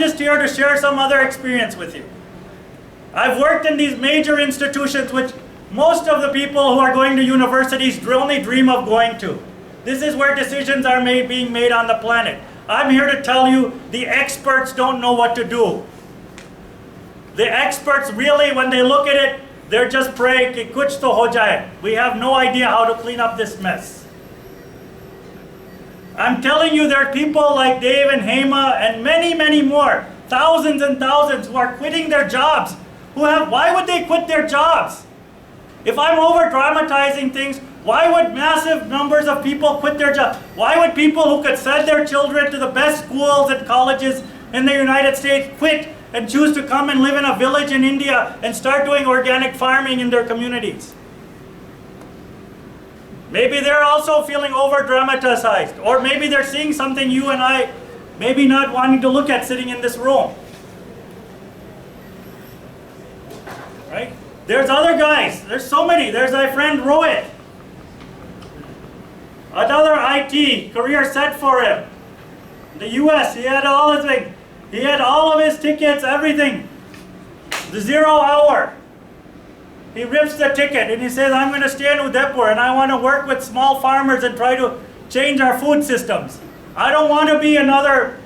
just here to share some other experience with you. I've worked in these major institutions which most of the people who are going to universities only dream of going to. This is where decisions are being made on the planet. I'm here to tell you the experts don't know what to do. The experts really, when they look at it, they're just praying, ki kuch to ho jaye. We have no idea how to clean up this mess. I'm telling you, there are people like Dave and Hema and many, many more, thousands and thousands who are quitting their jobs. Why would they quit their jobs? If I'm over dramatizing things, why would massive numbers of people quit their jobs? Why would people who could send their children to the best schools and colleges in the United States quit and choose to come and live in a village in India and start doing organic farming in their communities? Maybe they're also feeling over dramatized, or maybe they're seeing something you and I maybe not wanting to look at sitting in this room. Right? There's other guys. There's so many. There's my friend Rohit. Another IT career set for him. The US, he had all his things. He had all of his tickets, everything. The 0 hour. He rips the ticket and he says, I'm going to stay in Udaipur and I want to work with small farmers and try to change our food systems. I don't want to be another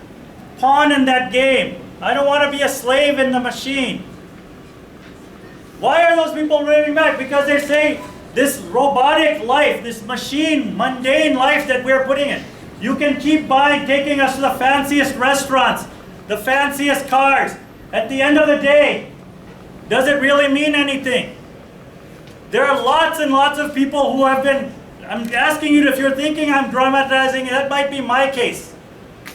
pawn in that game. I don't want to be a slave in the machine. Why are those people moving back? Because they say this robotic life, this machine, mundane life that we're putting in, you can keep taking us to the fanciest restaurants, the fanciest cars. At the end of the day, does it really mean anything? There are lots and lots of people who have been, I'm asking you if you're thinking I'm dramatizing, that might be my case.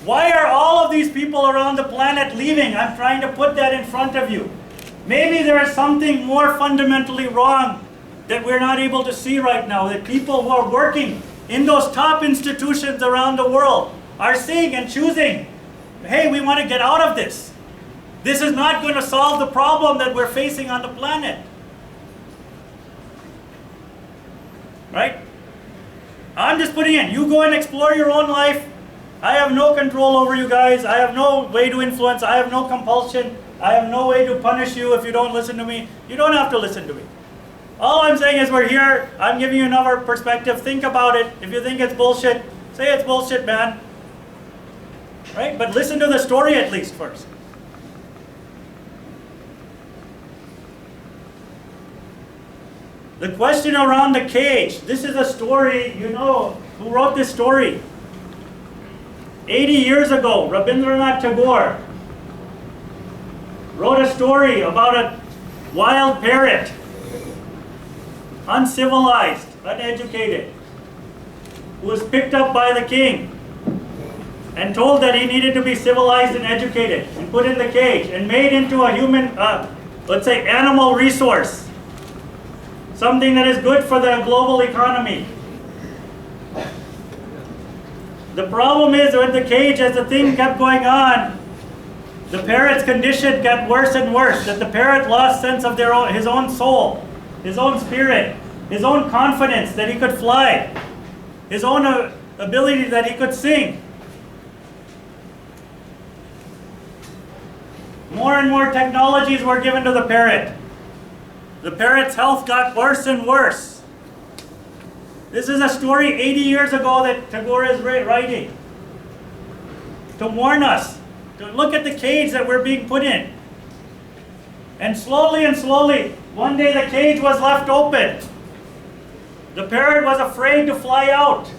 Why are all of these people around the planet leaving? I'm trying to put that in front of you. Maybe there is something more fundamentally wrong that we're not able to see right now, that people who are working in those top institutions around the world are seeing and choosing, hey, we want to get out of this. This is not going to solve the problem that we're facing on the planet. Right? I'm just putting in, you go and explore your own life. I have no control over you guys. I have no way to influence. I have no compulsion. I have no way to punish you if you don't listen to me. You don't have to listen to me. All I'm saying is we're here. I'm giving you another perspective. Think about it. If you think it's bullshit, say it's bullshit, man. Right? But listen to the story at least first. The question around the cage. This is a story, you know, who wrote this story? 80 years ago, Rabindranath Tagore wrote a story about a wild parrot, uncivilized, uneducated, who was picked up by the king and told that he needed to be civilized and educated and put in the cage and made into a human, let's say, animal resource, something that is good for the global economy. The problem is with the cage, as the thing kept going on, the parrot's condition got worse and worse, that the parrot lost sense of his own soul, his own spirit, his own confidence that he could fly, his own ability that he could sing. More and more technologies were given to the parrot. The parrot's health got worse and worse. This is a story 80 years ago that Tagore is writing to warn us, to look at the cage that we're being put in. And slowly, one day the cage was left open. The parrot was afraid to fly out.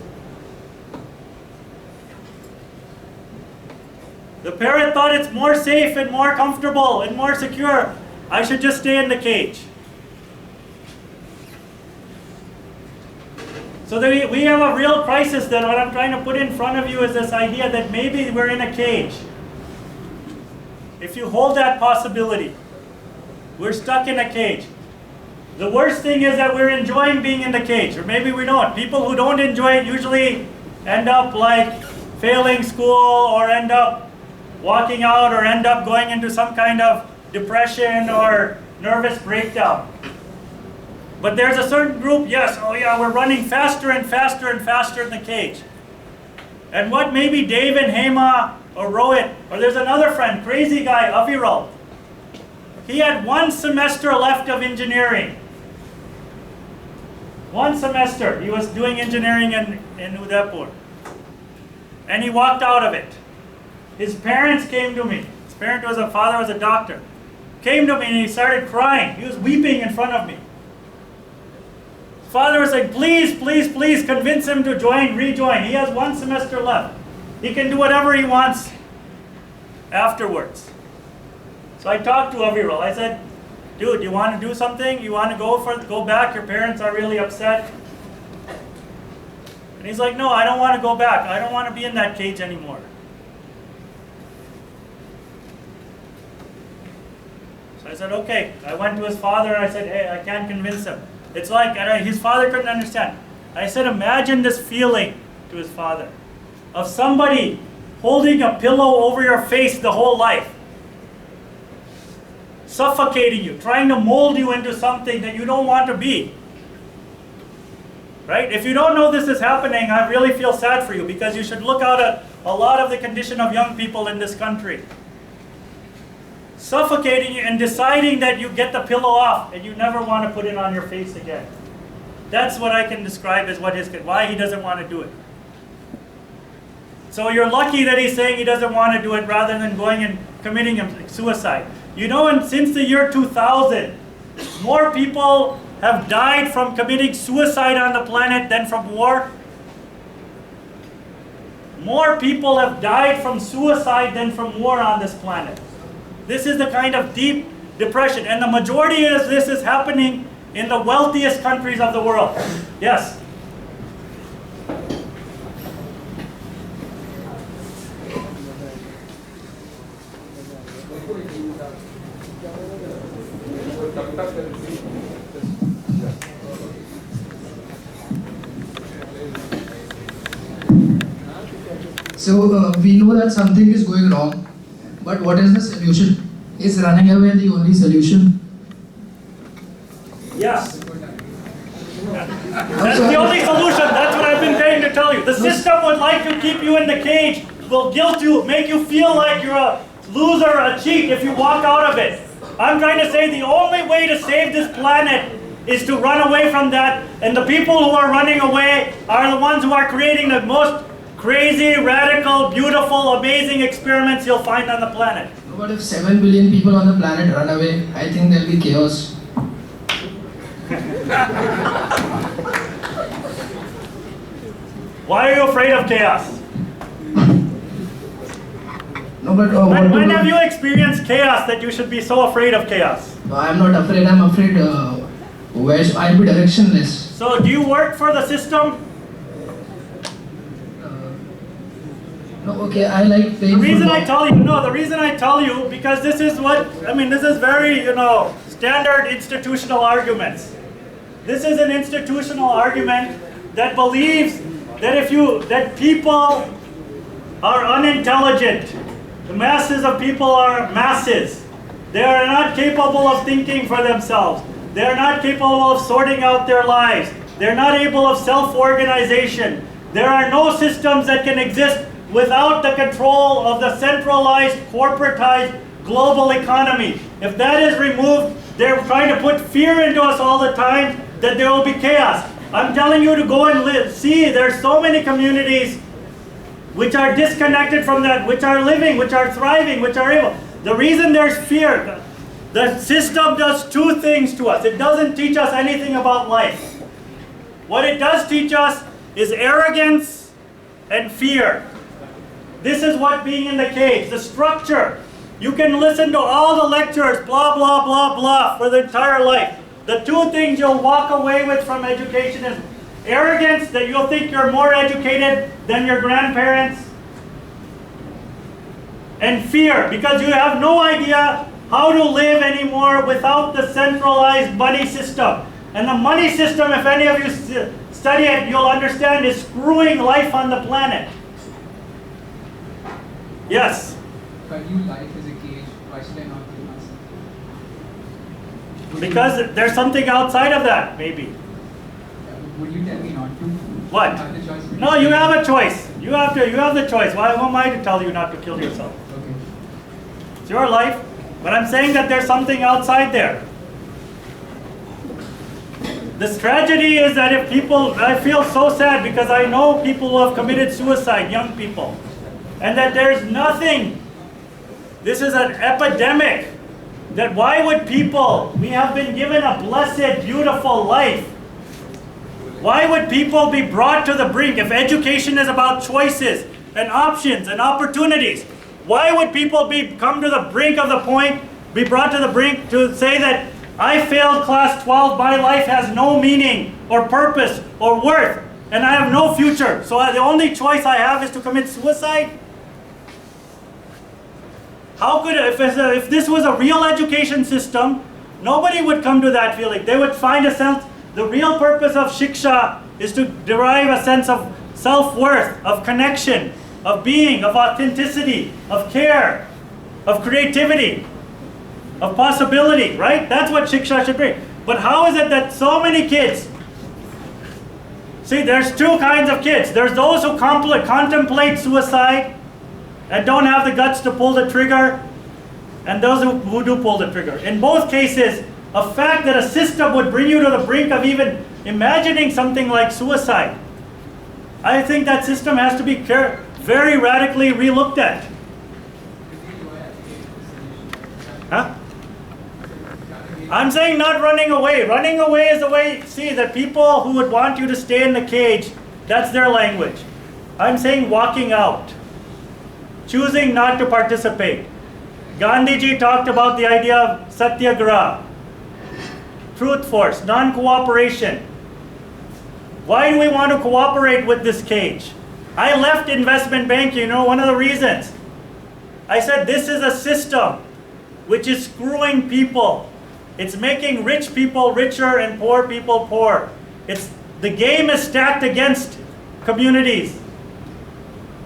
The parrot thought it's more safe and more comfortable and more secure. I should just stay in the cage. So we have a real crisis then. What I'm trying to put in front of you is this idea that maybe we're in a cage. If you hold that possibility, we're stuck in a cage. The worst thing is that we're enjoying being in the cage, or maybe we don't. People who don't enjoy it usually end up like failing school, or end up walking out, or end up going into some kind of depression or nervous breakdown. But there's a certain group, yes, oh yeah, we're running faster and faster and faster in the cage. And what maybe Dave and Hema or Rohit, or there's another friend, crazy guy, Aviral. He had 1 semester left of engineering. 1 semester. He was doing engineering in Udaipur. And he walked out of it. His parents came to me. His father was a doctor. Came to me and he started crying. He was weeping in front of me. His father was like, please, please, please convince him to rejoin. He has 1 semester left. He can do whatever he wants afterwards. So I talked to Aviral. I said, dude, you want to do something? You want to go back? Your parents are really upset. And he's like, no, I don't want to go back. I don't want to be in that cage anymore. So I said, okay. I went to his father and I said, hey, I can't convince him. It's like, his father couldn't understand. I said, imagine this feeling to his father of somebody holding a pillow over your face the whole life, suffocating you, trying to mold you into something that you don't want to be. Right? If you don't know this is happening, I really feel sad for you, because you should look out at a lot of the condition of young people in this country. Suffocating you and deciding that you get the pillow off and you never want to put it on your face again. That's what I can describe as why he doesn't want to do it. So you're lucky that he's saying he doesn't want to do it rather than going and committing suicide. You know, and since the year 2000, more people have died from committing suicide on the planet than from war. More people have died from suicide than from war on this planet. This is the kind of deep depression, and the majority of this is happening in the wealthiest countries of the world. Yes? So we know that something is going wrong, but what is the solution? Is running away the only solution? Yes. That's the only solution. That's what I've been trying to tell you. The system would like to keep you in the cage, will guilt you, make you feel like you're a loser, a cheat if you walk out of it. I'm trying to say the only way to save this planet is to run away from that, and the people who are running away are the ones who are creating the most crazy, radical, beautiful, amazing experiments you'll find on the planet. But if 7 billion people on the planet run away, I think there'll be chaos. Why are you afraid of chaos? No, but when have you experienced chaos that you should be so afraid of chaos? No, I'm not afraid. I'm afraid I'll be directionless. So do you work for the system? No, okay, I like playing The reason football. I tell you, because this is this is very, standard institutional arguments. This is an institutional argument that believes that that people are unintelligent. The masses of people are masses. They are not capable of thinking for themselves. They are not capable of sorting out their lives. They're not able of self-organization. There are no systems that can exist without the control of the centralized, corporatized global economy. If that is removed, they're trying to put fear into us all the time that there will be chaos. I'm telling you to go and live. See, there's so many communities which are disconnected from that, which are living, which are thriving, which are able. The reason there's fear, the system does two things to us. It doesn't teach us anything about life. What it does teach us is arrogance and fear. This is what being in the cage, the structure. You can listen to all the lectures, blah, blah, blah, blah, for the entire life. The two things you'll walk away with from education is arrogance, that you'll think you're more educated than your grandparents, and fear, because you have no idea how to live anymore without the centralized money system. And the money system, if any of you study it, you'll understand, is screwing life on the planet. Yes? If I view life as a cage, why should I not be myself? Because there's something outside of that, maybe. Would you tell me not to? What? Have the choice between No, you have a choice. You have the choice. Who am I to tell you not to kill yourself? Okay. It's your life. But I'm saying that there's something outside there. This tragedy is that if people, I feel so sad because I know people who have committed suicide, young people, and that there's nothing. This is an epidemic. That why would people, we have been given a blessed, beautiful life. Why would people be brought to the brink if education is about choices and options and opportunities? Why would people come to the brink of the point, be brought to the brink to say that I failed class 12, my life has no meaning or purpose or worth, and I have no future, so the only choice I have is to commit suicide? How could, if this was a real education system, nobody would come to that feeling. They would find a sense, the real purpose of shiksha is to derive a sense of self-worth, of connection, of being, of authenticity, of care, of creativity, of possibility, right? That's what shiksha should bring. But how is it that so many kids, see, there's two kinds of kids. There's those who contemplate suicide and don't have the guts to pull the trigger, and those who do pull the trigger. In both cases, a fact that a system would bring you to the brink of even imagining something like suicide, I think that system has to be very radically relooked at. Huh? I'm saying not running away. Running away is the way, see, the people who would want you to stay in the cage, that's their language. I'm saying walking out. Choosing not to participate. Gandhiji talked about the idea of satyagraha, truth force, non-cooperation. Why do we want to cooperate with this cage? I left investment banking, one of the reasons. I said this is a system which is screwing people. It's making rich people richer and poor people poor. The game is stacked against communities.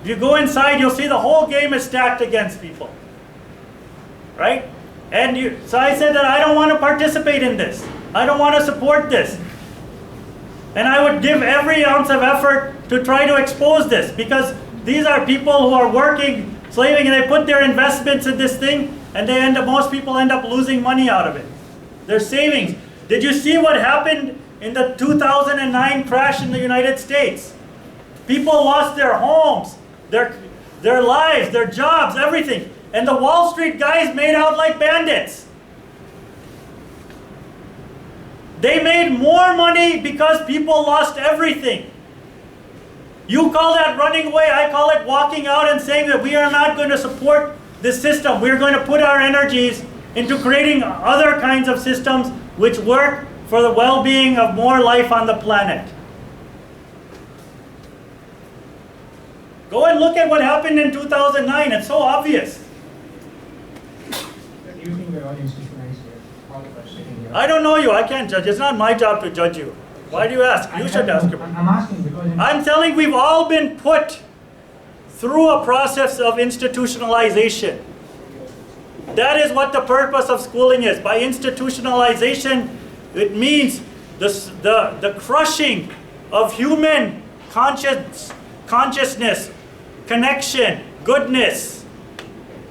If you go inside, you'll see the whole game is stacked against people. Right? So I said that I don't want to participate in this. I don't want to support this. And I would give every ounce of effort to try to expose this, because these are people who are working, slaving, and they put their investments in this thing, and most people end up losing money out of it. Their savings. Did you see what happened in the 2009 crash in the United States? People lost their homes, their lives, their jobs, everything. And the Wall Street guys made out like bandits. They made more money because people lost everything. You call that running away, I call it walking out and saying that we are not going to support this system. We're going to put our energies into creating other kinds of systems which work for the well-being of more life on the planet. Go and look at what happened in 2009. It's so obvious. Do you think we're all institutionalized here? All of us sitting here. I don't know you. I can't judge. It's not my job to judge you. Why do you ask? You should ask him. I'm asking because I'm telling we've all been put through a process of institutionalization. That is what the purpose of schooling is. By institutionalization, it means the crushing of human consciousness, connection, goodness,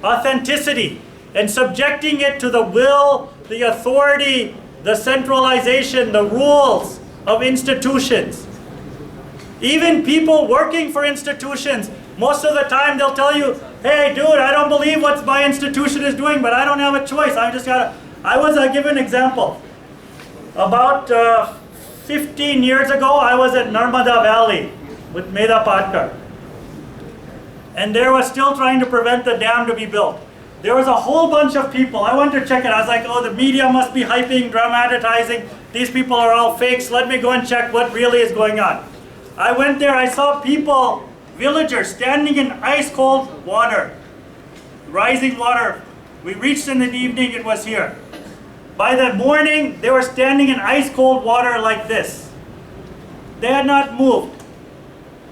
authenticity, and subjecting it to the will, the authority, the centralization, the rules of institutions. Even people working for institutions, most of the time they'll tell you, hey dude, I don't believe what my institution is doing, but I don't have a choice. I give an example. About 15 years ago, I was at Narmada Valley with Meda Patkar. And they were still trying to prevent the dam to be built. There was a whole bunch of people. I went to check it. I was like, oh, the media must be hyping, dramatizing. These people are all fakes. Let me go and check what really is going on. I went there. I saw people, villagers, standing in ice cold water, rising water. We reached in the evening, it was here. By the morning, they were standing in ice cold water like this. They had not moved.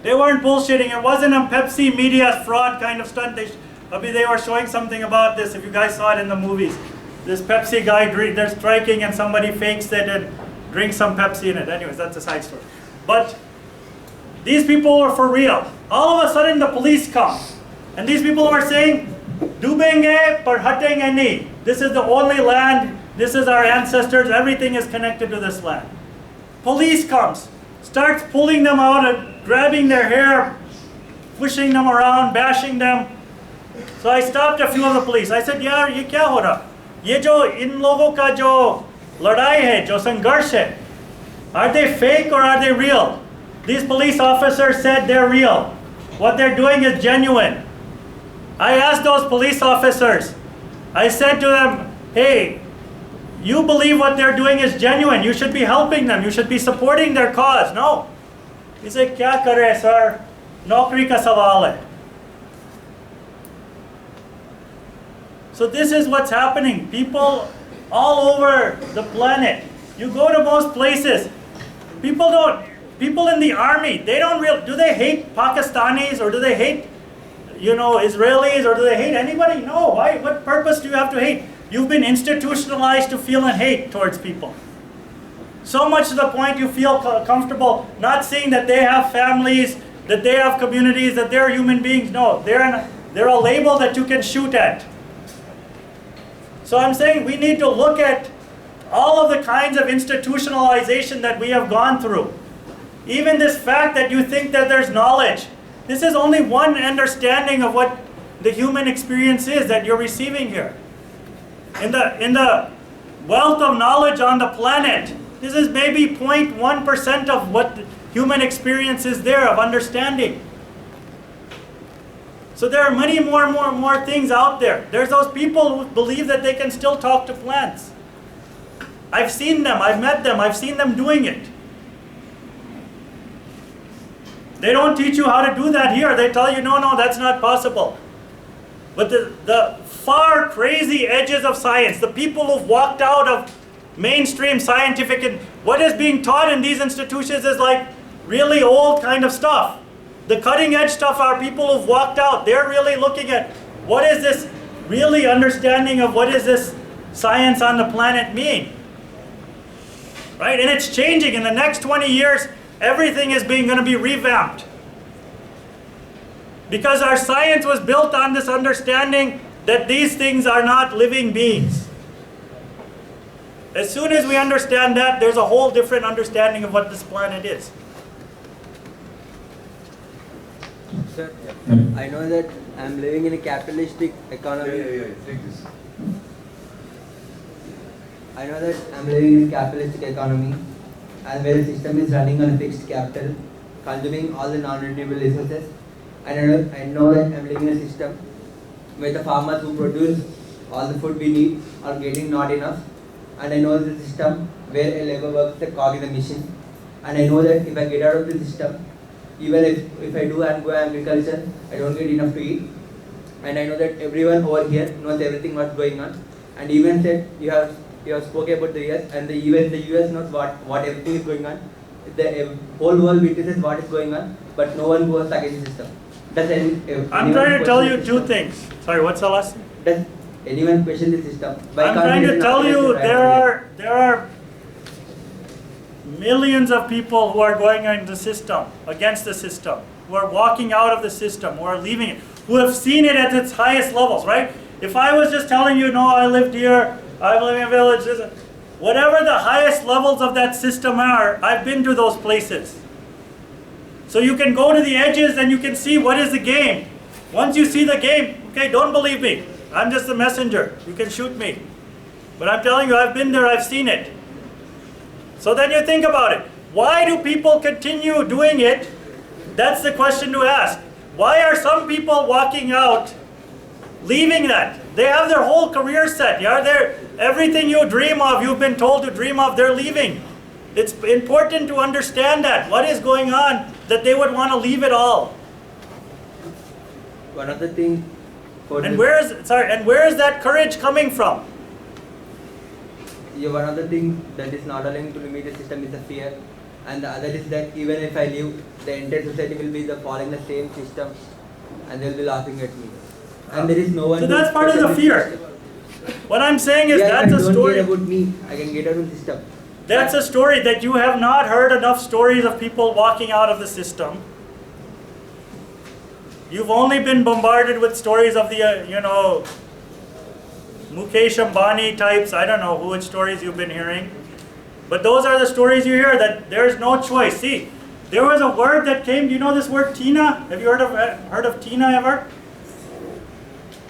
They weren't bullshitting. It wasn't a Pepsi media fraud kind of stunt. They were showing something about this, if you guys saw it in the movies. This Pepsi guy, they're striking and somebody fakes it and drinks some Pepsi in it. Anyways, that's a side story. But these people were for real. All of a sudden the police come. And these people were saying, Dubenge par hatenge nahi. This is the only land, this is our ancestors, everything is connected to this land. Police comes, starts pulling them out and grabbing their hair, pushing them around, bashing them. So I stopped a few of the police. I said, yaar, ye kya ho raha? Ye jo in logon ka jo ladai hai, jo sangharsh hai, are they fake or are they real? These police officers said they're real. What they're doing is genuine. I asked those police officers, I said to them, hey, you believe what they're doing is genuine. You should be helping them. You should be supporting their cause. No. He said, kya kare sir? Naukri ka sawal hai. So this is what's happening. People all over the planet. You go to most places. People in the army, they don't do they hate Pakistanis or do they hate, Israelis or do they hate anybody? No. Why? What purpose do you have to hate? You've been institutionalized to feel an hate towards people. So much to the point you feel comfortable not seeing that they have families, that they have communities, that they're human beings. No, they're a label that you can shoot at. So I'm saying we need to look at all of the kinds of institutionalization that we have gone through. Even this fact that you think that there's knowledge. This is only one understanding of what the human experience is that you're receiving here. In the wealth of knowledge on the planet, this is maybe 0.1% of what the human experience is there of understanding. So there are many more things out there. There's those people who believe that they can still talk to plants. I've seen them, I've met them, I've seen them doing it. They don't teach you how to do that here. They tell you, no, that's not possible. But the far crazy edges of science, the people who've walked out of mainstream scientific, and what is being taught in these institutions is like really old kind of stuff. The cutting edge stuff are people who've walked out. They're really looking at what is this really understanding of what is this science on the planet mean. Right? And it's changing. In the next 20 years, everything is going to be revamped. Because our science was built on this understanding that these things are not living beings. As soon as we understand that, there's a whole different understanding of what this planet is. Sir, I know that I'm living in a capitalistic economy. I know that I'm living in a capitalistic economy and where the system is running on a fixed capital, consuming all the non-renewable resources. And I know that I'm living in a system where the farmers who produce all the food we need are getting not enough. And I know the system where a labor works the cog in the machine. And I know that if I get out of the system, even if I do and go agriculture, I don't get enough to eat. And I know that everyone over here knows everything what's going on. And even said you have spoke about the US, and even the US knows what everything is going on. The whole world witnesses what is going on, but no one goes against the system. I'm trying to tell you two things. Sorry, what's the last? Does anyone question the system? I'm trying to tell you there are millions of people who are going into the system, against the system, who are walking out of the system, who are leaving it, who have seen it at its highest levels, right? If I was just telling you, no, I lived here, I live in a village, whatever the highest levels of that system are, I've been to those places. So you can go to the edges and you can see what is the game. Once you see the game, okay, don't believe me. I'm just the messenger. You can shoot me. But I'm telling you, I've been there, I've seen it. So then you think about it. Why do people continue doing it? That's the question to ask. Why are some people walking out, leaving that? They have their whole career set. Everything you dream of, you've been told to dream of, they're leaving. It's important to understand that. What is going on that they would want to leave it all? One of the things. And where is that courage coming from? Yeah, one of the things that is not allowing to limit the system is the fear, and the other is that even if I leave, the entire society will be following the same system, and they will be laughing at me. And there is no one. So that's part of the fear. What I'm saying is that's a story. If I don't care about me, I can get out of the system. That's a story that you have not heard enough stories of people walking out of the system You've only been bombarded with stories of the, Mukesh Ambani types. I don't know which stories you've been hearing. But those are the stories you hear, that there's no choice. See, there was a word that came, do you know this word Tina? Have you heard of Tina ever?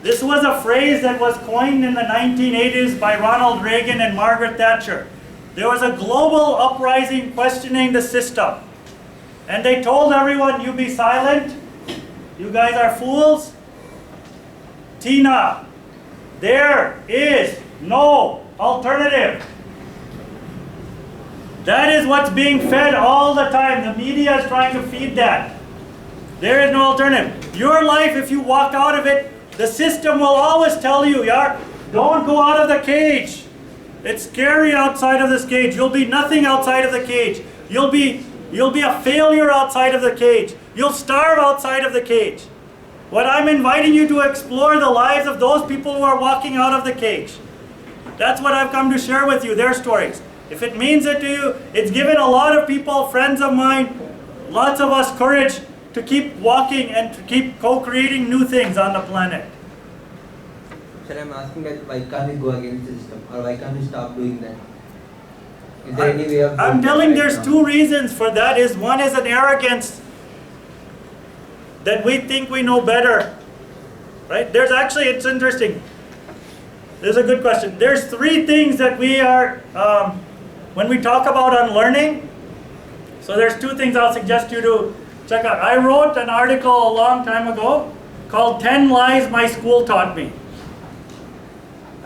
This was a phrase that was coined in the 1980s by Ronald Reagan and Margaret Thatcher. There was a global uprising questioning the system. And they told everyone, you be silent, you guys are fools. Tina, there is no alternative. That is what's being fed all the time. The media is trying to feed that. There is no alternative. Your life, if you walk out of it, the system will always tell you, don't go out of the cage. It's scary outside of this cage. You'll be nothing outside of the cage. You'll be a failure outside of the cage. You'll starve outside of the cage. What I'm inviting you to explore the lives of those people who are walking out of the cage. That's what I've come to share with you, their stories. If it means it to you, it's given a lot of people, friends of mine, lots of us courage to keep walking and to keep co-creating new things on the planet. Sir, I'm asking that why can't we go against the system, or why can't we stop doing that? Is there any way of I'm telling there's two reasons for that. One is an arrogance that we think we know better. Right? There's actually, it's interesting. There's a good question. There's three things that we are, when we talk about unlearning, so there's two things I'll suggest you to check out. I wrote an article a long time ago called 10 Lies My School Taught Me.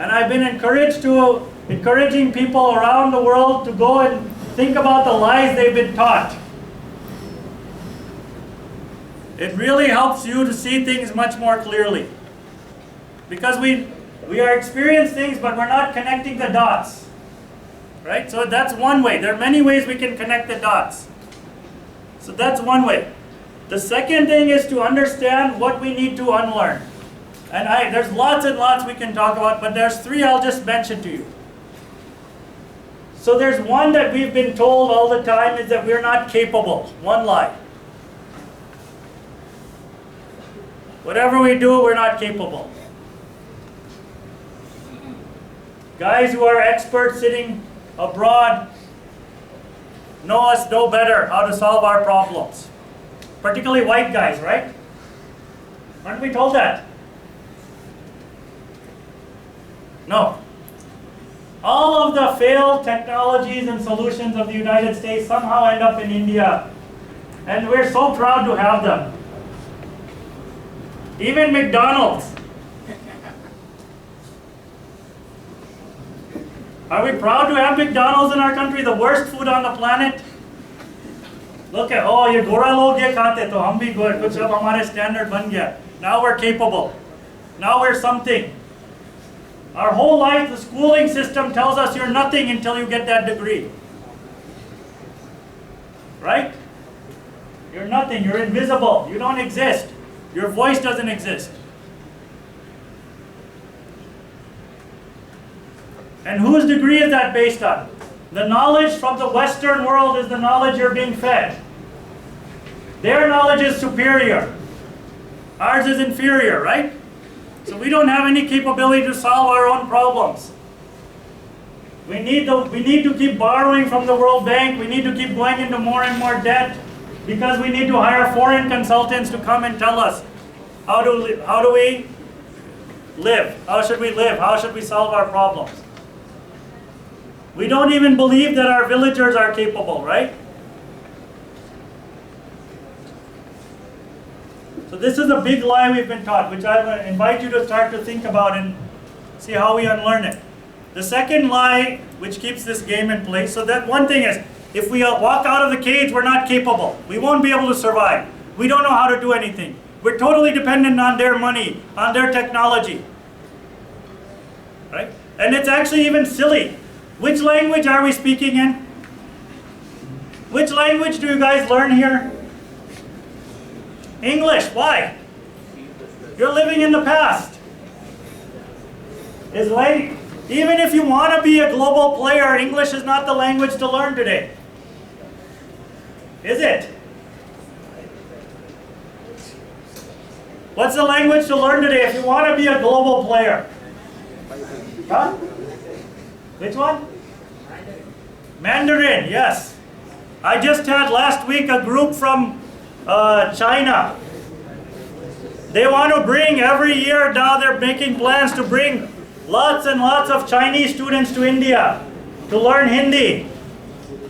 And I've been encouraging people around the world to go and think about the lies they've been taught. It really helps you to see things much more clearly. Because we are experiencing things, but we're not connecting the dots. Right? So that's one way. There are many ways we can connect the dots. So that's one way. The second thing is to understand what we need to unlearn. And there's lots and lots we can talk about, but there's three I'll just mention to you. So there's one that we've been told all the time, is that we're not capable. One lie. Whatever we do, we're not capable. Guys who are experts sitting abroad know better how to solve our problems. Particularly white guys, right? Aren't we told that? No. All of the failed technologies and solutions of the United States somehow end up in India. And we're so proud to have them. Even McDonald's. Are we proud to have McDonald's in our country, the worst food on the planet? Look at, ye gora log ye khate, to hum bhi kuch ab hamare standard ban gaya. Now we're capable. Now we're something. Our whole life, the schooling system tells us you're nothing until you get that degree. Right? You're nothing, you're invisible, you don't exist. Your voice doesn't exist. And whose degree is that based on? The knowledge from the Western world is the knowledge you're being fed. Their knowledge is superior. Ours is inferior, right? So we don't have any capability to solve our own problems. We need to keep borrowing from the World Bank. We need to keep going into more and more debt because we need to hire foreign consultants to come and tell us how do we live? How should we live? How should we solve our problems? We don't even believe that our villagers are capable, right? So this is a big lie we've been taught, which I invite you to start to think about and see how we unlearn it. The second lie, which keeps this game in place, so that one thing is, if we walk out of the cage, we're not capable. We won't be able to survive. We don't know how to do anything. We're totally dependent on their money, on their technology. Right? And it's actually even silly. Which language are we speaking in? Which language do you guys learn here? English. Why? You're living in the past. Even if you want to be a global player, English is not the language to learn today. Is it? What's the language to learn today if you want to be a global player? Huh? Which one? Mandarin, yes. I just had last week a group from China. They want to bring every year, now they're making plans to bring lots and lots of Chinese students to India to learn Hindi,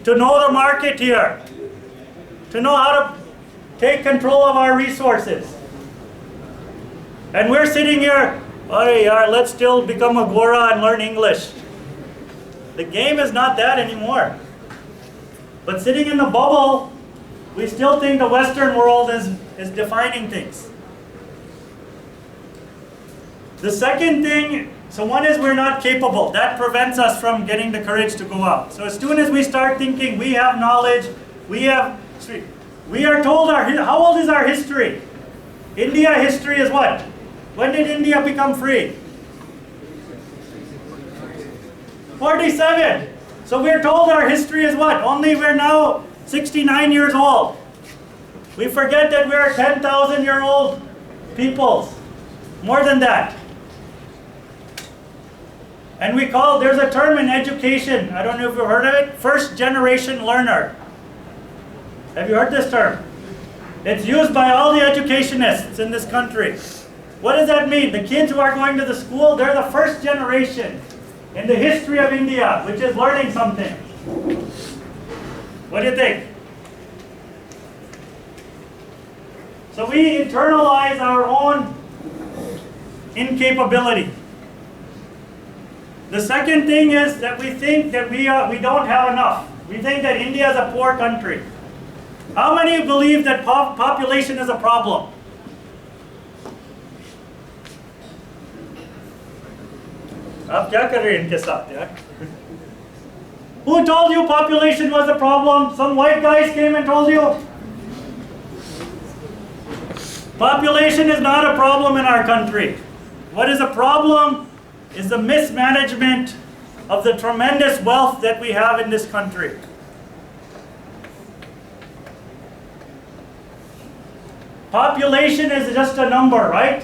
to know the market here, to know how to take control of our resources. And we're sitting here, "Arey yaar, let's still become a Gora and learn English." The game is not that anymore. But sitting in the bubble, we still think the Western world is defining things. The second thing, so one is we're not capable. That prevents us from getting the courage to go out. So as soon as we start thinking we have knowledge, we are told how old is our history? India history is what? When did India become free? 47. So we're told our history is what? Only we're now 69 years old. We forget that we're 10,000-year-old peoples. More than that. And there's a term in education, I don't know if you've heard of it, first generation learner. Have you heard this term? It's used by all the educationists in this country. What does that mean? The kids who are going to the school, they're the first generation in the history of India, which is learning something. What do you think? So we internalize our own incapability. The second thing is that we think that we don't have enough. We think that India is a poor country. How many believe that population is a problem? आप क्या कर रहे हैं इनके साथ यार? Who told you population was a problem? Some white guys came and told you? Population is not a problem in our country. What is a problem is the mismanagement of the tremendous wealth that we have in this country. Population is just a number, right?